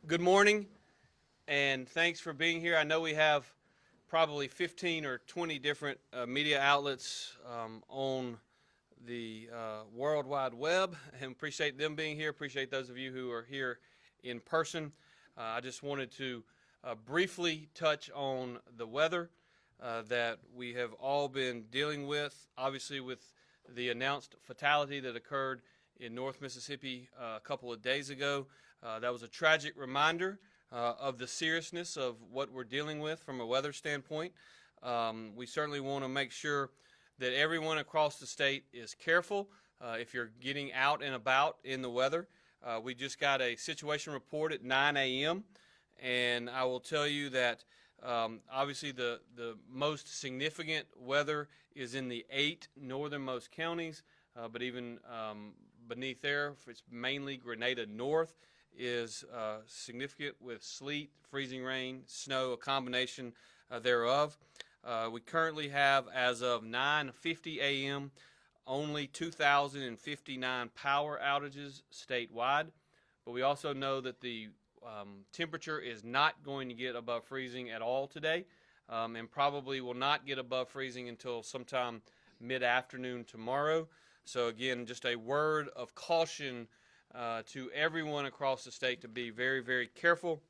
Good morning, and thanks for being here. I know we have probably 15 or 20 different media outlets on the World Wide Web, and appreciate them being here. Appreciate those of you who are here in person. I just wanted to briefly touch on the weather that we have all been dealing with, obviously with the announced fatality that occurred in North Mississippi a couple of days ago. That was a tragic reminder of the seriousness of what we're dealing with from a weather standpoint. We certainly want to make sure that everyone across the state is careful if you're getting out and about in the weather. We just got a situation report at 9 a.m. and I will tell you that obviously the most significant weather is in the 8 northernmost counties, but even beneath there, it's mainly Grenada North, is significant with sleet, freezing rain, snow, a combination thereof. We currently have, as of 9:50 a.m., only 2,059 power outages statewide, but we also know that the temperature is not going to get above freezing at all today, and probably will not get above freezing until sometime mid-afternoon tomorrow. So again, just a word of caution to everyone across the state to be very, very careful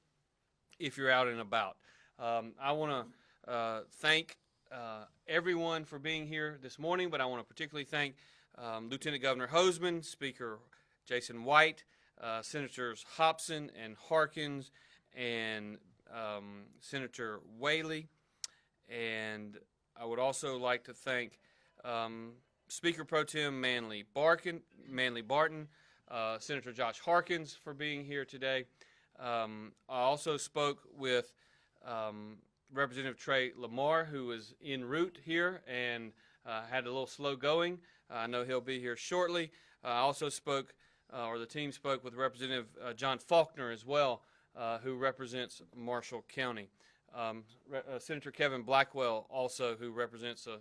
if you're out and about. I want to thank everyone for being here this morning, but I want to particularly thank Lieutenant Governor Hoseman, Speaker Jason White, Senators Hobson and Harkins, and Senator Whaley. And I would also like to thank Speaker Pro Tem Manley Barton, Senator Josh Harkins for being here today. I also spoke with Representative Trey Lamar, who was en route here and had a little slow going. I know he'll be here shortly. I also spoke, or the team spoke, with Representative John Faulkner as well, who represents Marshall County. Senator Kevin Blackwell also, who represents, I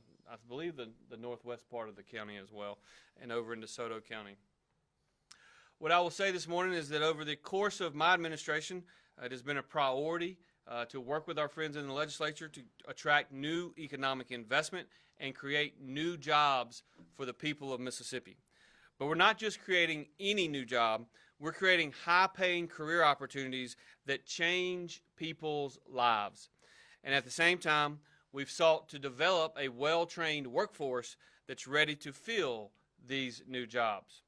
believe, the northwest part of the county as well, and over in DeSoto County. What I will say this morning is that over the course of my administration, it has been a priority to work with our friends in the legislature to attract new economic investment and create new jobs for the people of Mississippi. But we're not just creating any new job, we're creating high-paying career opportunities that change people's lives. And at the same time, we've sought to develop a well-trained workforce that's ready to fill these new jobs.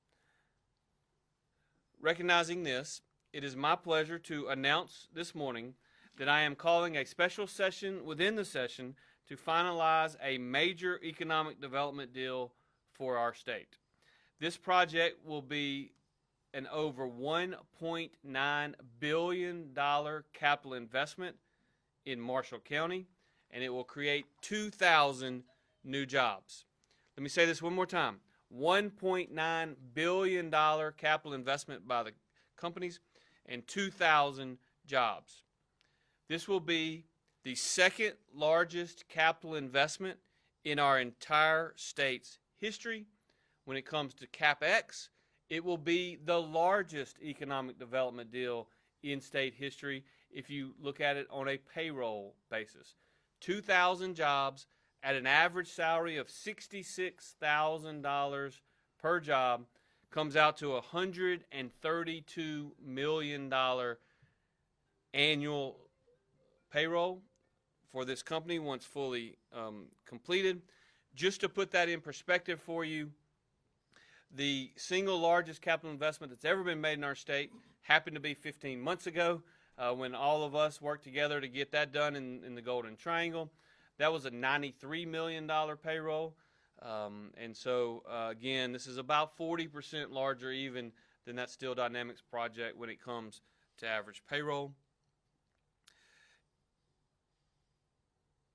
Recognizing this, it is my pleasure to announce this morning that I am calling a special session within the session to finalize a major economic development deal for our state. This project will be an over $1.9 billion capital investment in Marshall County, and it will create 2,000 new jobs. Let me say this one more time. $1.9 billion capital investment by the companies and 2,000 jobs. This will be the second largest capital investment in our entire state's history. When it comes to CapEx, it will be the largest economic development deal in state history if you look at it on a payroll basis. 2,000 jobs at an average salary of $66,000 per job comes out to $132 million annual payroll for this company once fully completed. Just to put that in perspective for you, the single largest capital investment that's ever been made in our state happened to be 15 months ago when all of us worked together to get that done in the Golden Triangle. That was a $93 million payroll. And so, again, this is about 40% larger even than that Steel Dynamics project when it comes to average payroll.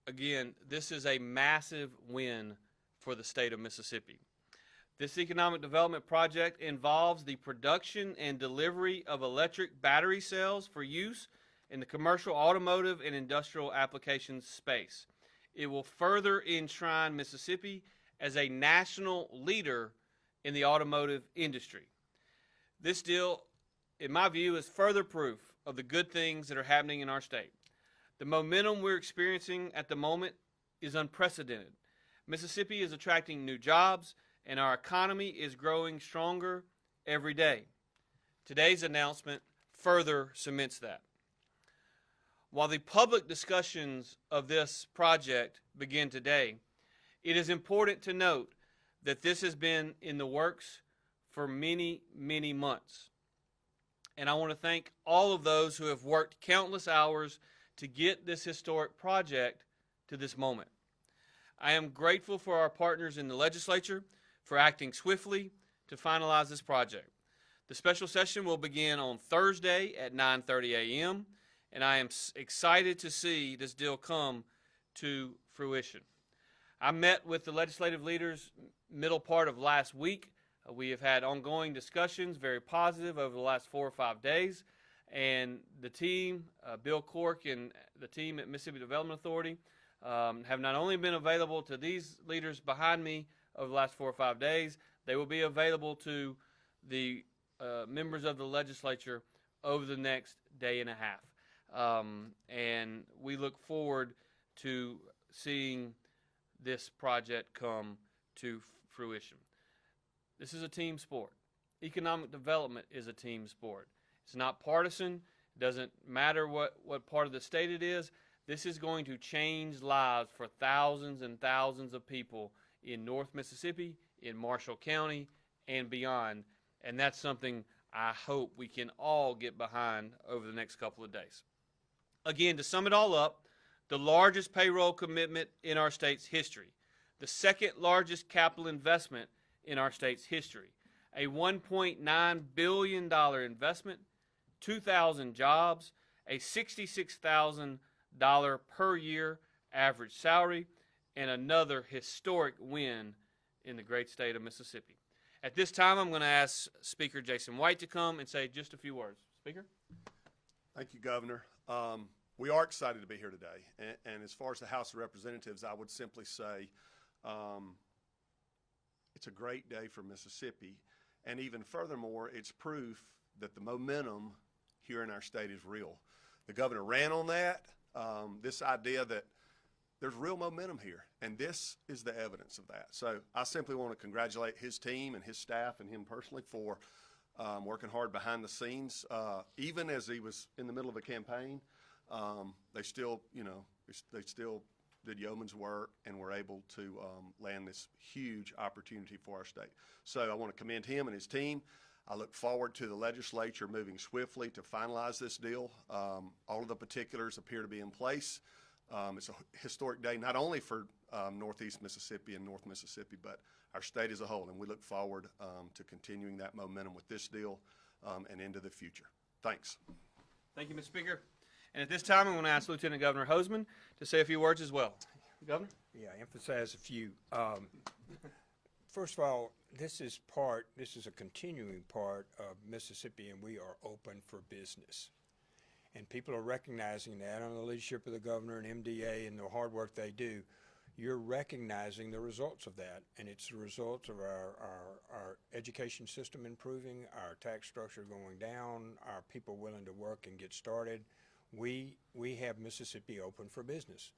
Again, this is a massive win for the state of Mississippi. This economic development project involves the production and delivery of electric battery cells for use in the commercial, automotive, and industrial applications space. It will further enshrine Mississippi as a national leader in the automotive industry. This deal in my view, is further proof of the good things that are happening in our state. The momentum we're experiencing at the moment is unprecedented. Mississippi is attracting new jobs, and our economy is growing stronger every day. Today's announcement further cements that. While the public discussions of this project begin today, it is important to note that this has been in the works for many, many months. And I want to thank all of those who have worked countless hours to get this historic project to this moment. I am grateful for our partners in the legislature for acting swiftly to finalize this project. The special session will begin on Thursday at 9:30 a.m., and I am excited to see this deal come to fruition. I met with the legislative leaders middle part of last week. We have had ongoing discussions, very positive, over the last 4 or 5 days. And the team, Bill Cork and the team at Mississippi Development Authority, have not only been available to these leaders behind me over the last 4 or 5 days, they will be available to the members of the legislature over the next day and a half. And we look forward to seeing this project come to fruition. This is a team sport. Economic development is a team sport. It's not partisan. It doesn't matter what part of the state it is. This is going to change lives for thousands and thousands of people in North Mississippi, in Marshall County, and beyond. And that's something I hope we can all get behind over the next couple of days. Again, to sum it all up, the largest payroll commitment in our state's history, the second largest capital investment in our state's history, a $1.9 billion investment, 2,000 jobs, a $66,000 per year average salary, and another historic win in the great state of Mississippi. At this time, I'm going to ask Speaker Jason White to come and say just a few words. Speaker? Thank you, Governor. We are excited to be here today. And as far as the House of Representatives, I would simply say it's a great day for Mississippi. And even furthermore, it's proof that the momentum here in our state is real. The governor ran on that, this idea that there's real momentum here, and this is the evidence of that. So I simply want to congratulate his team and his staff and him personally for working hard behind the scenes. Even as he was in the middle of a campaign, they still did yeoman's work and were able to land this huge opportunity for our state. So I want to commend him and his team. I look forward to the legislature moving swiftly to finalize this deal. All of the particulars appear to be in place. It's a historic day, not only for Northeast Mississippi and North Mississippi, but our state as a whole. And we look forward to continuing that momentum with this deal and into the future. Thanks. Thank you, Mr. Speaker. And at this time, I'm going to ask Lieutenant Governor Hoseman to say a few words as well. Governor? Yeah, emphasize a few. First of all, this is a continuing part of Mississippi, and we are open for business. And people are recognizing that under the leadership of the governor and MDA and the hard work they do. You're recognizing the results of that, and it's the results of our education system improving, our tax structure going down, our people willing to work and get started. We have Mississippi open for business.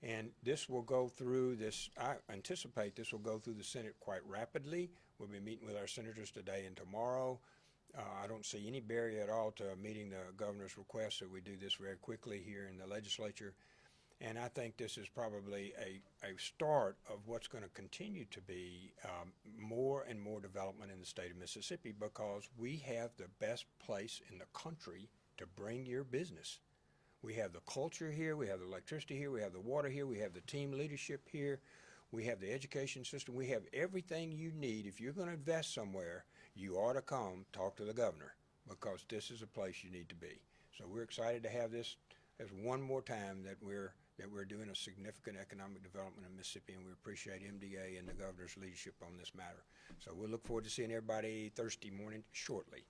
And this will go through this, I anticipate this will go through the Senate quite rapidly. We'll be meeting with our senators today and tomorrow. I don't see any barrier at all to meeting the governor's request that we do this very quickly here in the legislature. And I think this is probably a start of what's going to continue to be more and more development in the state of Mississippi, because we have the best place in the country to bring your business. We have the culture here, we have the electricity here, we have the water here, we have the team leadership here, we have the education system, we have everything you need. If you're going to invest somewhere, you ought to come talk to the governor, because this is a place you need to be. So we're excited to have this as one more time that we're doing a significant economic development in Mississippi, and we appreciate MDA and the governor's leadership on this matter. So we'll look forward to seeing everybody Thursday morning shortly.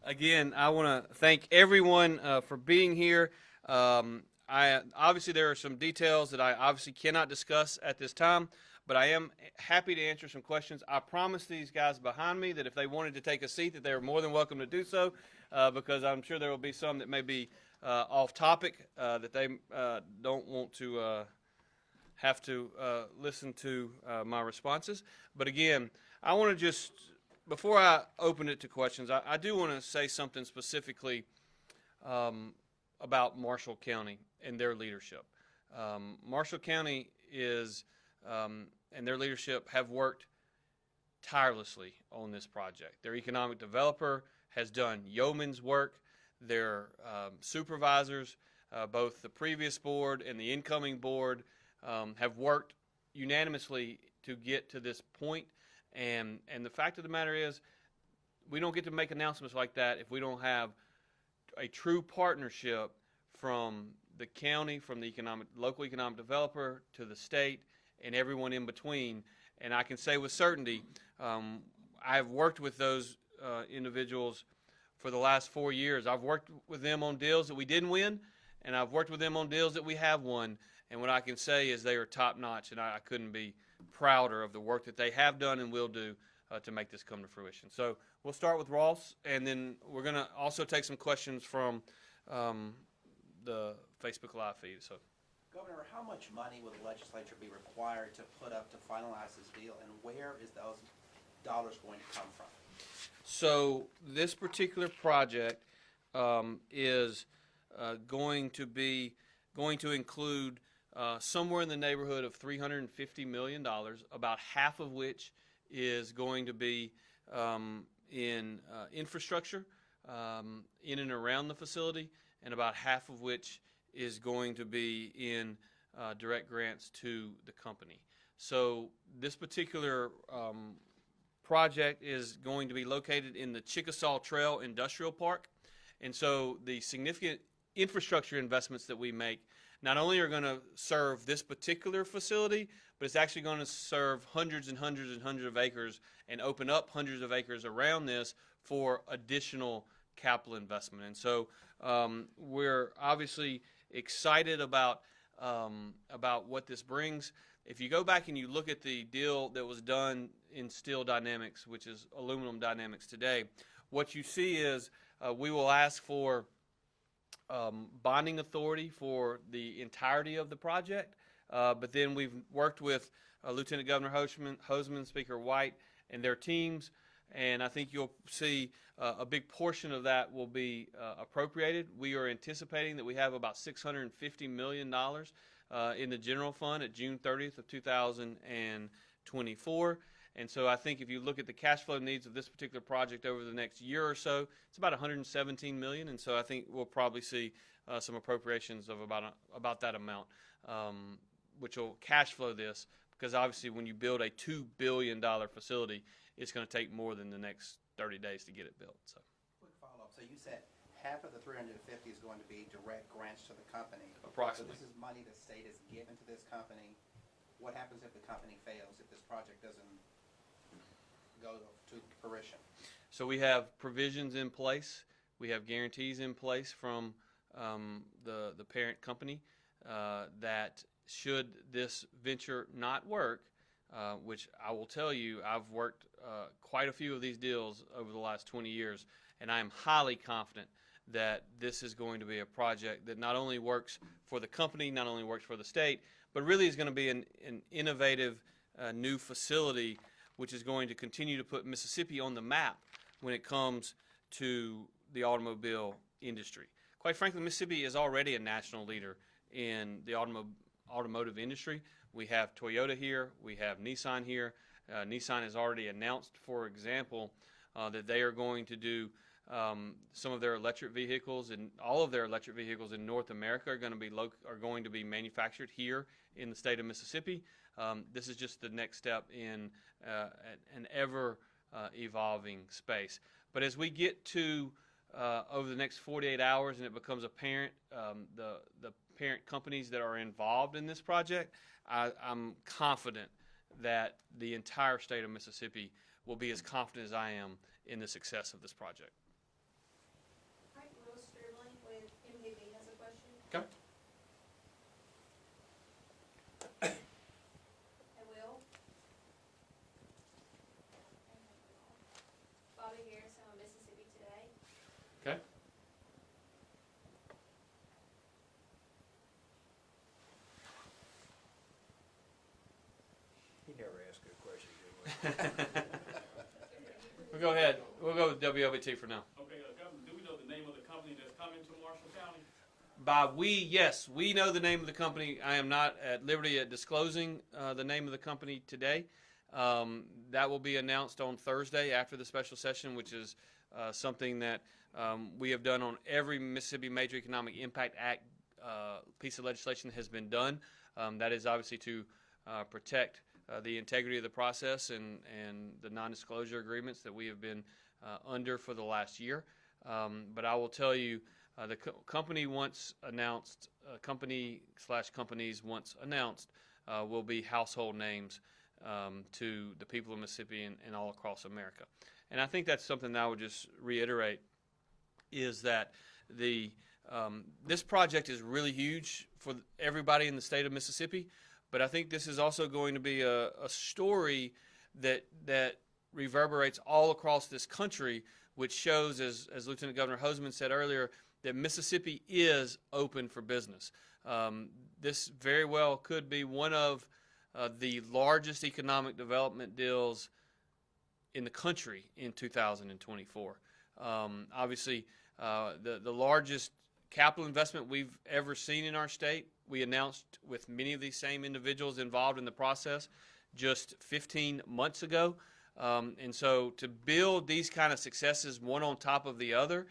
Again, I want to thank everyone for being here. Obviously, there are some details that I obviously cannot discuss at this time, but but I am happy to answer some questions. I promised these guys behind me that if they wanted to take a seat, that they were more than welcome to do so, because I'm sure there will be some that may be off topic that they don't want to have to listen to my responses. But again, I want to just, before I open it to questions, I do want to say something specifically about Marshall County and their leadership. Marshall County is, and their leadership have worked tirelessly on this project. Their economic developer has done yeoman's work. Their supervisors, both the previous board and the incoming board, have worked unanimously to get to this point. And the fact of the matter is, we don't get to make announcements like that if we don't have a true partnership from the county, from the local economic developer to the state and everyone in between. And I can say with certainty, I've worked with those individuals for the last 4 years. I've worked with them on deals that we didn't win, and I've worked with them on deals that we have won. And what I can say is they are top notch, and I couldn't be prouder of the work that they have done and will do to make this come to fruition. So we'll start with Ross, and then we're going to also take some questions from the Facebook Live feed. So, Governor, how much money will the legislature be required to put up to finalize this deal, and where is those dollars going to come from? So this particular project is going to include somewhere in the neighborhood of $350 million, about half of which is going to be in infrastructure in and around the facility, and about half of which is going to be in direct grants to the company. So this particular project is going to be located in the Chickasaw Trail Industrial Park. And so the significant infrastructure investments that we make not only are going to serve this particular facility, but it's actually going to serve hundreds and hundreds and hundreds of acres and open up hundreds of acres around this for additional capital investment. And so we're obviously excited about what this brings. If you go back and you look at the deal that was done in Steel Dynamics, which is Aluminum Dynamics today, what you see is we will ask for bonding authority for the entirety of the project, but then we've worked with Lieutenant Governor Hoseman, Speaker White, and their teams, and I think you'll see a big portion of that will be appropriated. We are anticipating that we have about $650 million in the general fund at June 30th of 2024. And so I think if you look at the cash flow needs of this particular project over the next year or so, it's about $117 million. And so I think we'll probably see some appropriations of about that amount, which will cash flow this, because obviously when you build a $2 billion facility, it's going to take more than the next 30 days to get it built. So. Quick follow-up. So you said half of the 350 is going to be direct grants to the company. Approximately. So this is money the state has given to this company. What happens if the company fails, if this project doesn't go to fruition? So we have provisions in place. We have guarantees in place from the parent company that should this venture not work, which I will tell you, I've worked quite a few of these deals over the last 20 years, and I am highly confident that this is going to be a project that not only works for the company, not only works for the state, but really is going to be an innovative new facility which is going to continue to put Mississippi on the map when it comes to the automobile industry. Quite frankly, Mississippi is already a national leader in the automotive industry. We have Toyota here. We have Nissan here. Nissan has already announced, for example, that they are going to do some of their electric vehicles, and all of their electric vehicles in North America are going to be manufactured here in the state of Mississippi. This is just the next step in an ever evolving space. But as we get to over the next 48 hours and it becomes apparent the parent companies that are involved in this project, I'm confident that the entire state of Mississippi will be as confident as I am in the success of this project. All right, Will Sterling with MKB has a question. Okay. Hey, Will? We'll go ahead. We'll go with WLBT for now. Okay, Governor, do we know the name of the company that's coming to Marshall County? By we, yes, we know the name of the company. I am not at liberty at disclosing the name of the company today. That will be announced on Thursday after the special session, which is something that we have done on every Mississippi Major Economic Impact Act piece of legislation that has been done. That is obviously to protect the integrity of the process and the non-disclosure agreements that we have been under for the last year. But I will tell you, the company once announced, company/companies once announced, will be household names to the people of Mississippi and all across America. And I think that's something that I would just reiterate, is that this project is really huge for everybody in the state of Mississippi, but I think this is also going to be a story that reverberates all across this country, which shows, as Lieutenant Governor Hosemann said earlier, that Mississippi is open for business. This very well could be one of the largest economic development deals in the country in 2024. Obviously, the largest capital investment we've ever seen in our state, we announced with many of these same individuals involved in the process just 15 months ago. And so to build these kind of successes one on top of the other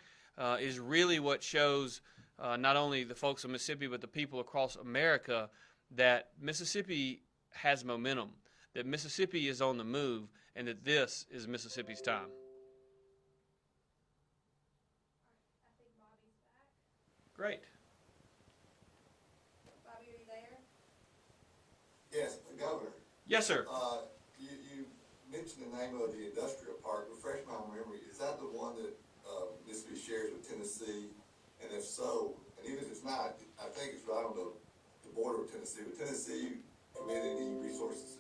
is really what shows not only the folks of Mississippi but the people across America that Mississippi has momentum, that Mississippi is on the move, and that this is Mississippi's time. I think Bobby's back. Great. Bobby, are you there? Yes, the governor. Yes, sir. You mentioned the name of the industrial park. Refresh my memory. Is that the one that Mississippi shares with Tennessee? And if so, and even if it's not, I think it's right on the border with Tennessee. Would Tennessee commit any resources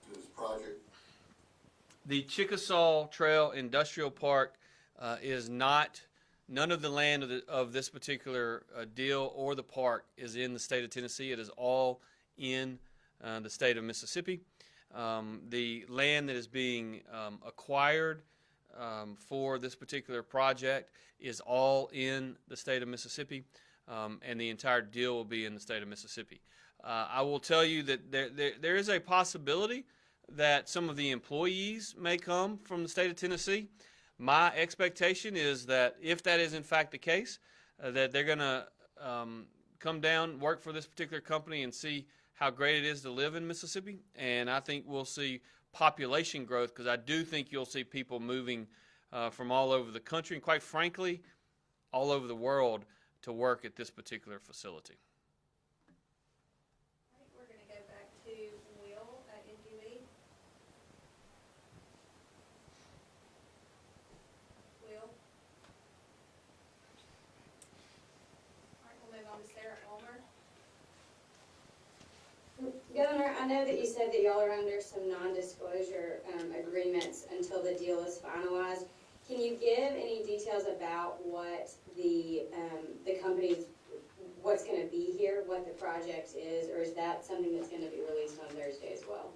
to this project? The Chickasaw Trail Industrial Park is not, none of the land of this particular deal or the park is in the state of Tennessee. It is all in the state of Mississippi. The land that is being acquired for this particular project is all in the state of Mississippi, and the entire deal will be in the state of Mississippi. I will tell you that there is a possibility that some of the employees may come from the state of Tennessee. My expectation is that if that is in fact the case, that they're going to come down, work for this particular company, and see how great it is to live in Mississippi. And I think we'll see population growth, because I do think you'll see people moving from all over the country and, quite frankly, all over the world to work at this particular facility. I think we're gonna go back to Will at NGB. Will? All right, we'll move on to Sarah Ulmer. Governor, I know that you said that y'all are under some non-disclosure agreements until the deal is finalized. Can you give any details about what the company's, what's going to be here, what the project is, or is that something that's going to be released on Thursday as well?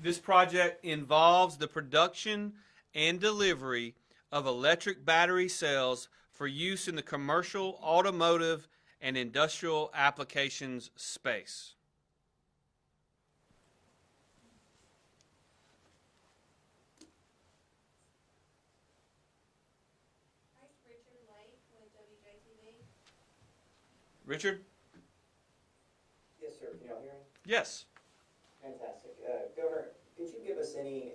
This project involves the production and delivery of electric battery cells for use in the commercial, automotive, and industrial applications space. All right, Richard Lake with WJTV. Richard? Yes, sir. Can y'all hear me? Yes. Fantastic. Governor, could you give us any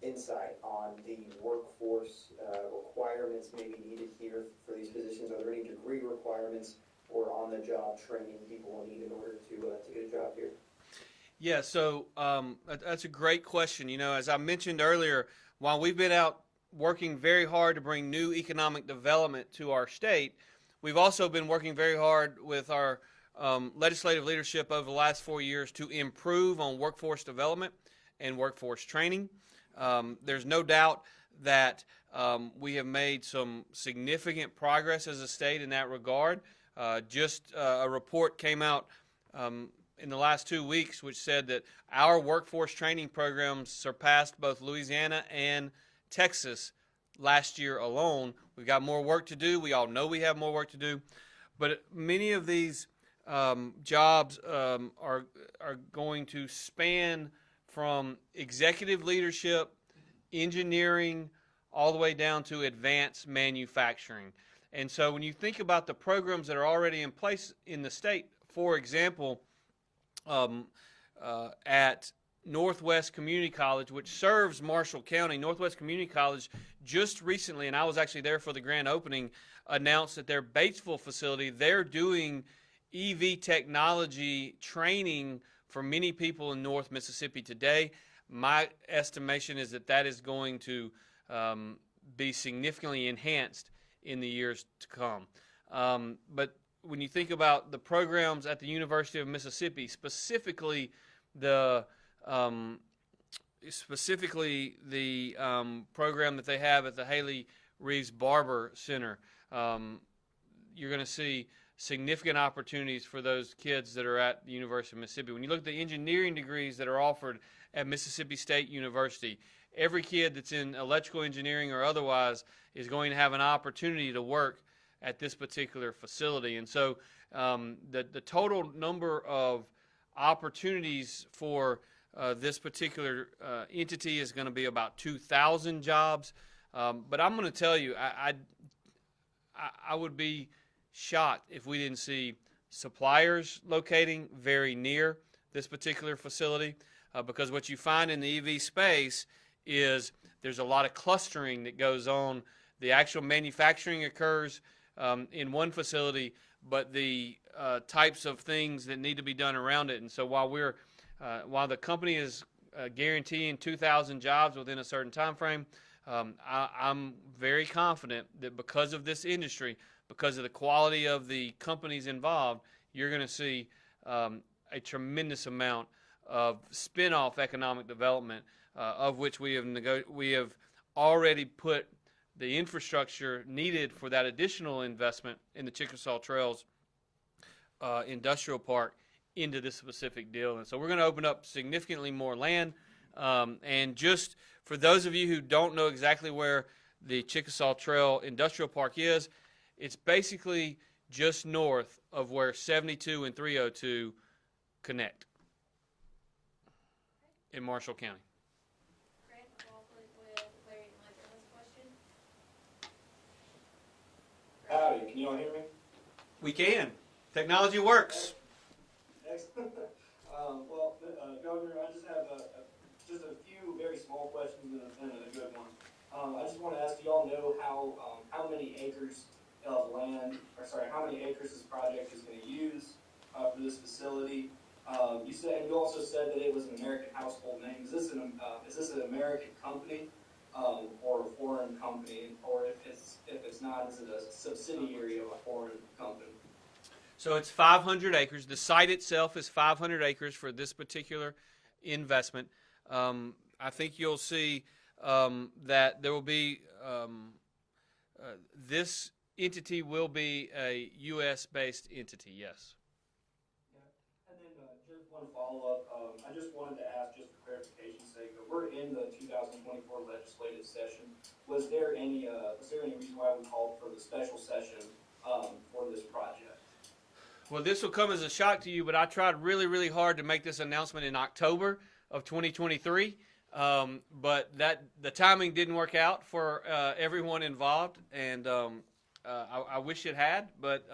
insight on the workforce requirements maybe needed here for these positions? Are there any degree requirements or on-the-job training people will need in order to get a job here? Yeah, so that's a great question. You know, as I mentioned earlier, while we've been out working very hard to bring new economic development to our state, we've also been working very hard with our legislative leadership over the last 4 years to improve on workforce development and workforce training. There's no doubt that we have made some significant progress as a state in that regard. Just a report came out in the last 2 weeks, which said that our workforce training programs surpassed both Louisiana and Texas last year alone. We've got more work to do. We all know we have more work to do. But many of these jobs are going to span from executive leadership, engineering, all the way down to advanced manufacturing. And so when you think about the programs that are already in place in the state, for example, at Northwest Community College, which serves Marshall County, Northwest Community College just recently, and I was actually there for the grand opening, announced that their Batesville facility, they're doing EV technology training for many people in North Mississippi today. My estimation is that that is going to be significantly enhanced in the years to come. But when you think about the programs at the University of Mississippi, specifically the program that they have at the Tate Reeves Barber Center, you're going to see significant opportunities for those kids that are at the University of Mississippi. When you look at the engineering degrees that are offered at Mississippi State University, every kid that's in electrical engineering or otherwise is going to have an opportunity to work at this particular facility. And so the total number of opportunities for this particular entity is going to be about 2,000 jobs. But I'm going to tell you, I would be shocked if we didn't see suppliers locating very near this particular facility, because what you find in the EV space is there's a lot of clustering that goes on. The actual manufacturing occurs in one facility, but the types of things that need to be done around it. And so while the company is guaranteeing 2,000 jobs within a certain time frame, I'm very confident that because of this industry, because of the quality of the companies involved, you're going to see a tremendous amount of spin-off economic development, of which we have already put the infrastructure needed for that additional investment in the Chickasaw Trails Industrial Park into this specific deal. And so we're going to open up significantly more land. And just for those of you who don't know exactly where the Chickasaw Trail Industrial Park is, it's basically just north of where 72 and 302 connect in Marshall County. Grant McLaughlin with Larry and Ledger has a question. Howdy, can you all hear me? We can. Technology works. Excellent. Governor, I just have just a few very small questions and a good one. I just want to ask, do y'all know how many acres of land, how many acres this project is going to use for this facility? You also said that it was an American household name. Is this an American company or a foreign company, or if it's not, is it a subsidiary of a foreign company? So it's 500 acres. The site itself is 500 acres for this particular investment. I think you'll see that there will be this entity will be a U.S.-based entity, yes. And then just one follow-up. I just wanted to ask, just for clarification's sake, that we're in the 2024 legislative session. Was there any reason why we called for the special session for this project? Well, this will come as a shock to you, but I tried really, really hard to make this announcement in October of 2023. But the timing didn't work out for everyone involved, and I wish it had. But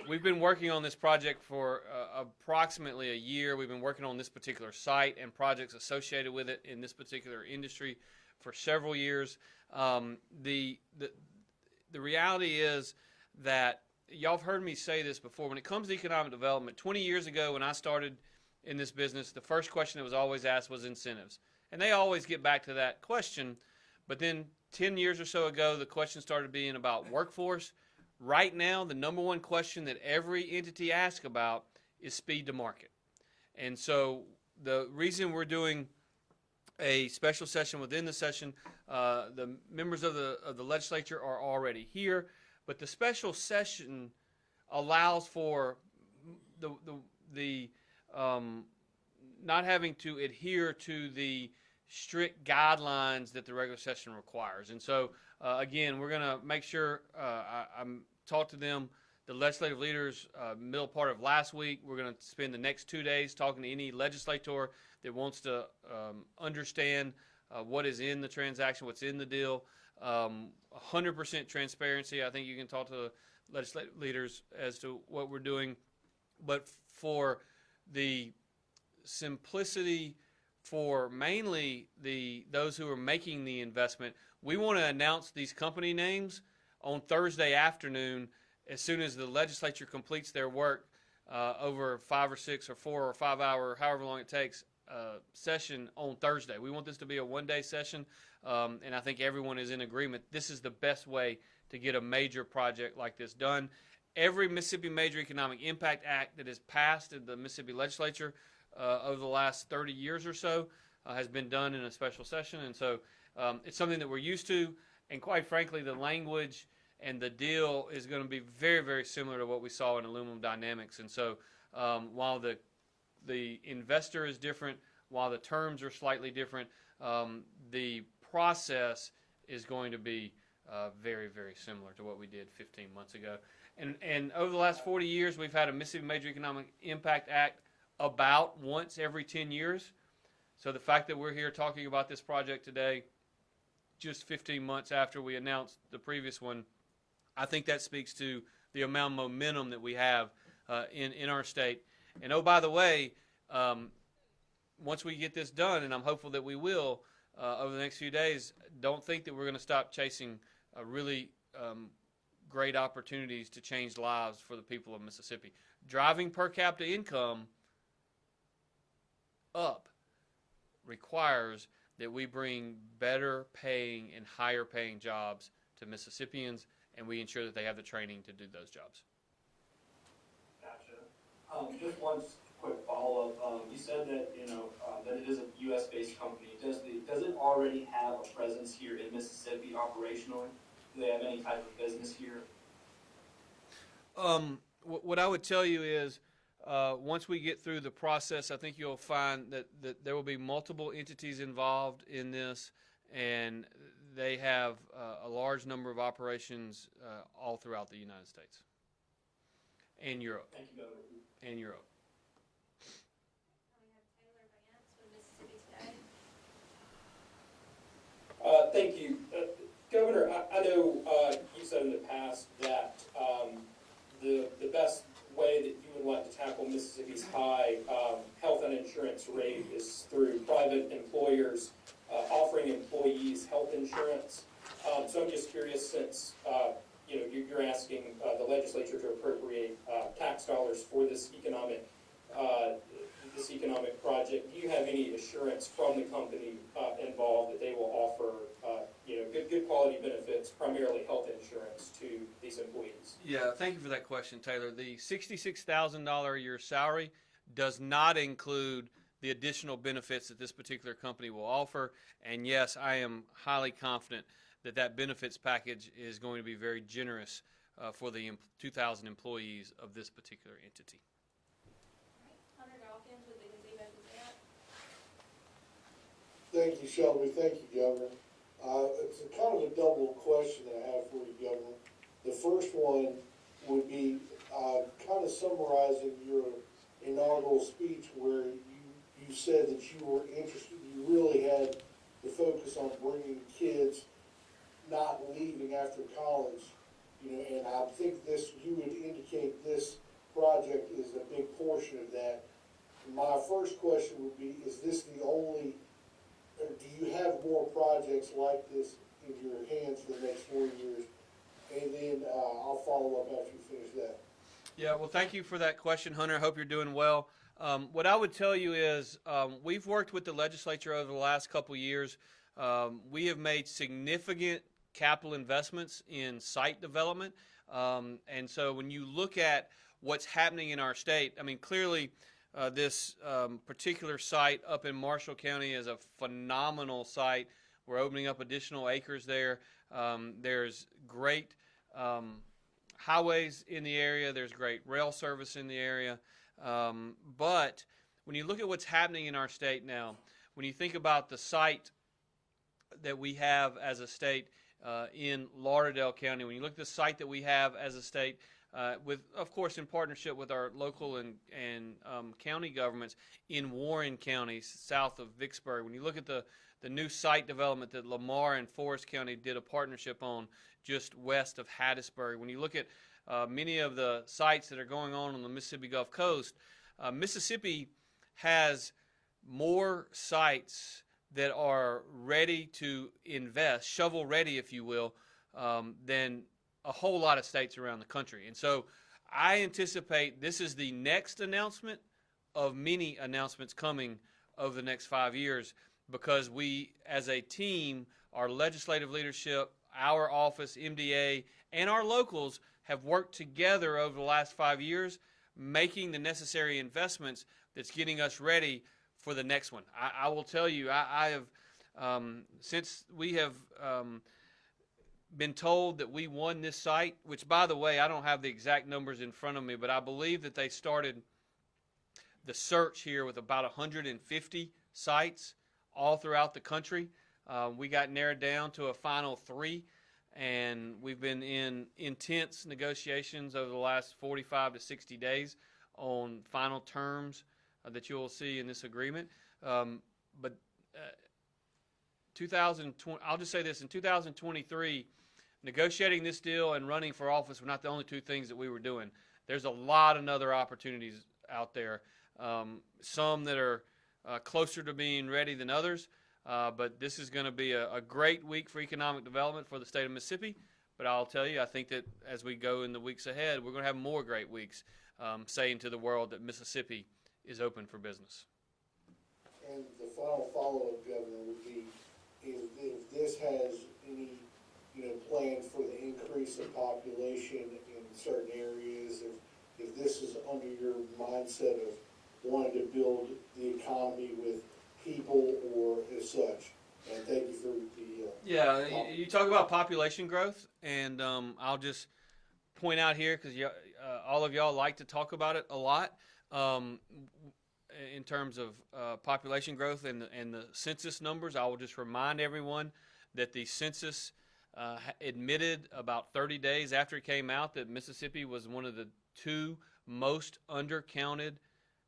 we've been working on this project for approximately a year. We've been working on this particular site and projects associated with it in this particular industry for several years. The reality is that y'all have heard me say this before. When it comes to economic development, 20 years ago when I started in this business, the first question that was always asked was incentives. And they always get back to that question. But then 10 years or so ago, the question started being about workforce. Right now, the number one question that every entity asks about is speed to market. And so the reason we're doing a special session within the session, the members of the legislature are already here, but the special session allows for the not having to adhere to the strict guidelines that the regular session requires. And so, again, we're going to make sure I'm talked to them, the legislative leaders, middle part of last week. We're going to spend the next 2 days talking to any legislator that wants to understand what is in the transaction, what's in the deal. 100% transparency. I think you can talk to the legislative leaders as to what we're doing. But for the simplicity, for mainly those who are making the investment, we want to announce these company names on Thursday afternoon as soon as the legislature completes their work over 5 or 6 or 4 or 5 hour, however long it takes, session on Thursday. We want this to be a one-day session, and I think everyone is in agreement. This is the best way to get a major project like this done. Every Mississippi Major Economic Impact Act that is passed in the Mississippi legislature over the last 30 years or so has been done in a special session, and so it's something that we're used to, and quite frankly, the language and the deal is going to be very, very similar to what we saw in Aluminum Dynamics. And so while the investor is different, while the terms are slightly different, the process is going to be very, very similar to what we did 15 months ago. And over the last 40 years, we've had a Mississippi Major Economic Impact Act about once every 10 years. So the fact that we're here talking about this project today, just 15 months after we announced the previous one, I think that speaks to the amount of momentum that we have in our state. And oh, by the way, once we get this done, and I'm hopeful that we will over the next few days, don't think that we're going to stop chasing really great opportunities to change lives for the people of Mississippi. Driving per capita income up requires that we bring better paying and higher paying jobs to Mississippians, and we ensure that they have the training to do those jobs. Gotcha. Just one quick follow-up. You said that that it is a U.S.-based company. Does it already have a presence here in Mississippi operationally? Do they have any type of business here? What I would tell you is, once we get through the process, I think you'll find that there will be multiple entities involved in this, and they have a large number of operations all throughout the United States and Europe. Thank you, Governor. And Europe. We have Taylor Vance with Mississippi Today. Thank you. Governor, I know you said in the past that the best way that you would like to tackle Mississippi's high health and insurance rate is through private employers offering employees health insurance. So I'm just curious, since you're asking the legislature to appropriate tax dollars for this economic project, do you have any assurance from the company involved that they will offer good quality benefits, primarily health insurance, to these employees? Yeah, thank you for that question, Taylor. The $66,000 a year salary does not include the additional benefits that this particular company will offer. And yes, I am highly confident that that benefits package is going to be very generous for the 2,000 employees of this particular entity. Hunter Dawkins with the Gazebo Gazette. Thank you, Shelby. Thank you, Governor. It's a kind of a double question that I have for you, Governor. The first one would be kind of summarizing your inaugural speech, where you said that you were interested, you really had the focus on bringing kids not leaving after college, and I think you would indicate this project is a big portion of that. My first question would be, is this the only, or do you have more projects like this in your hands for the next 4 years? And then I'll follow up after you finish that. Yeah, well, thank you for that question, Hunter. I hope you're doing well. What I would tell you is we've worked with the legislature over the last couple years. We have made significant capital investments in site development. And so when you look at what's happening in our state, I mean, clearly this particular site up in Marshall County is a phenomenal site. We're opening up additional acres there. There's great highways in the area. There's great rail service in the area. But when you look at what's happening in our state now, when you think about the site that we have as a state in Lauderdale County, when you look at the site that we have as a state, with, of course, in partnership with our local and county governments in Warren County, south of Vicksburg, when you look at the new site development that Lamar and Forest County did a partnership on just west of Hattiesburg, when you look at many of the sites that are going on the Mississippi Gulf Coast, Mississippi has more sites that are ready to invest, shovel ready, if you will, than a whole lot of states around the country. And so I anticipate this is the next announcement of many announcements coming over the next 5 years, because we, as a team, our legislative leadership, our office, MDA, and our locals have worked together over the last 5 years, making the necessary investments that's getting us ready for the next one. I will tell you, I have, since we have been told that we won this site, which, by the way, I don't have the exact numbers in front of me, but I believe that they started the search here with about 150 sites all throughout the country. We got narrowed down to a final 3, and we've been in intense negotiations over the last 45 to 60 days on final terms that you will see in this agreement. But 2020, I'll just say this, in 2023, negotiating this deal and running for office were not the only two things that we were doing. There's a lot of other opportunities out there, some that are closer to being ready than others, but this is going to be a great week for economic development for the state of Mississippi. But I'll tell you, I think that as we go in the weeks ahead, we're going to have more great weeks saying to the world that Mississippi is open for business. And the final follow-up, Governor, would be if this has any, plan for the increase in population in certain areas, if this is under your mindset of wanting to build the economy with people or as such. And thank you for the... Yeah, you talk about population growth, and I'll just point out here, because all of y'all like to talk about it a lot, in terms of population growth and the census numbers. I will just remind everyone that the census admitted about 30 days after it came out that Mississippi was one of the 2 most undercounted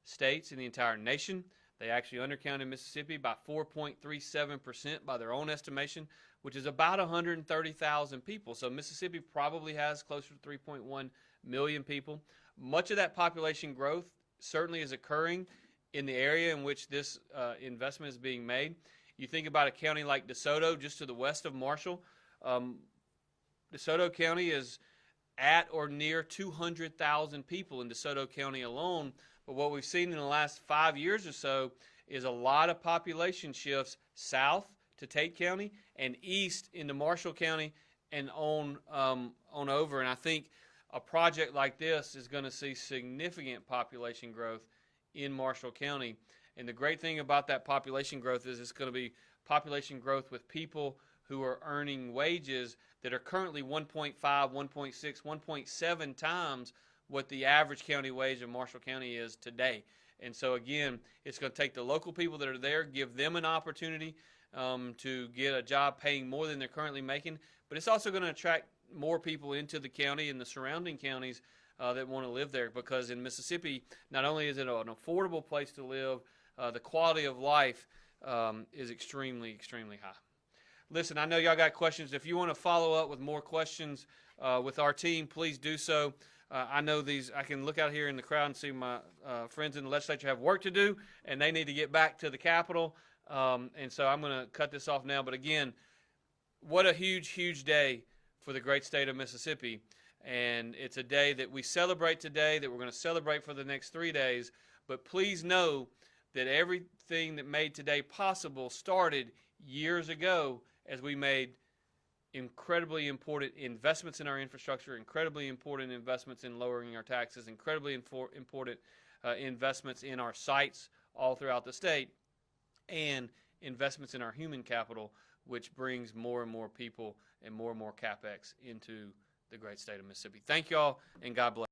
states in the entire nation. They actually undercounted Mississippi by 4.37% by their own estimation, which is about 130,000 people. So Mississippi probably has closer to 3.1 million people. Much of that population growth certainly is occurring in the area in which this investment is being made. You think about a county like DeSoto, just to the west of Marshall. DeSoto County is at or near 200,000 people in DeSoto County alone. But what we've seen in the last 5 years or so is a lot of population shifts south to Tate County and east into Marshall County and on over. And I think a project like this is going to see significant population growth in Marshall County. And the great thing about that population growth is it's going to be population growth with people who are earning wages that are currently 1.5, 1.6, 1.7 times what the average county wage in Marshall County is today. And so, again, it's going to take the local people that are there, give them an opportunity to get a job paying more than they're currently making. But it's also going to attract more people into the county and the surrounding counties that want to live there, because in Mississippi, not only is it an affordable place to live, the quality of life is extremely, extremely high. Listen, I know y'all got questions. If you want to follow up with more questions with our team, please do so. I know I can look out here in the crowd and see my friends in the legislature have work to do, and they need to get back to the Capitol. And so I'm going to cut this off now. But again, what a huge, huge day for the great state of Mississippi. And it's a day that we celebrate today, that we're going to celebrate for the next 3 days. But please know that everything that made today possible started years ago as we made incredibly important investments in our infrastructure, incredibly important investments in lowering our taxes, incredibly important investments in our sites all throughout the state, and investments in our human capital, which brings more and more people and more CapEx into the great state of Mississippi. Thank you all, and God bless.